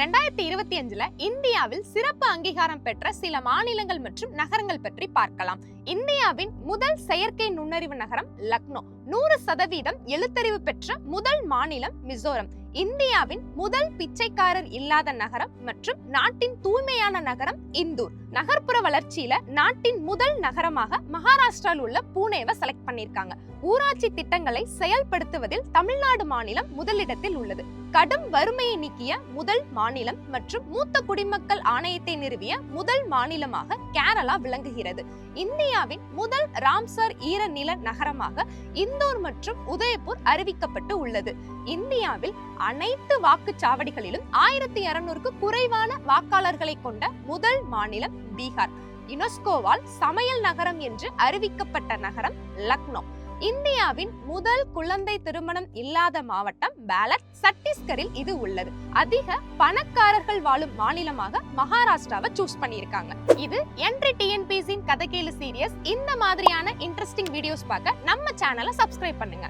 2025 இந்தியாவில் சிறப்பு அங்கீகாரம் பெற்ற சில மாநிலங்கள் மற்றும் நகரங்கள் பற்றி பார்க்கலாம். இந்தியாவின் முதல் செயற்கை நுண்ணறிவு நகரம் லக்னோ. 100% எழுத்தறிவு பெற்ற முதல் மாநிலம் மிசோரம். இந்தியாவின் முதல் பிச்சைக்காரர் இல்லாத நகரம் மற்றும் நாட்டின் தூய்மையான நகரம் இந்தூர். நகர்ப்புற வளர்ச்சியில நாட்டின் முதல் நகரமாக மகாராஷ்டிராவில் உள்ள பூனேவை செலக்ட் பண்ணிருக்காங்க. ஊராட்சி திட்டங்களை செயல்படுத்துவதில் தமிழ்நாடு மாநிலம் முதலிடத்தில் உள்ளது. கடும் வறுமையை நீக்கிய முதல் மாநிலம் மற்றும் மூத்த குடிமக்கள் ஆணையத்தை நிறுவிய முதல் மாநிலமாக கேரளா விளங்குகிறது. இந்தியாவின் முதல் ராம்சர் ஈரநில நகரமாக இந்தூர் மற்றும் உதயபூர் அறிவிக்கப்பட்டு உள்ளது. இந்தியாவில் அனைத்து வாக்குச்சாவடிகளிலும் 1200க்கு குறைவான வாக்காளர்களை கொண்ட முதல் மாநிலம் பீகார். யுனெஸ்கோவால் சமையல் நகரம் என்று அறிவிக்கப்பட்ட நகரம் லக்னோ. இந்தியாவின் முதல் குழந்தை திருமணம் இல்லாத மாவட்டம் பாலட். சத்தீஸ்கரில் இது உள்ளது. அதிக பணக்காரர்கள் வாழும் மாநிலமாக மகாராஷ்டிராவை சூஸ் பண்ணியிருக்காங்க. இது என்ட்ரி டிஎன்பிஎஸ்சி கதை கேளு சீரியஸ். இந்த மாதிரியான இன்ட்ரெஸ்டிங் வீடியோஸ் பார்க்க நம்ம சேனலை சப்ஸ்கிரைப் பண்ணுங்க.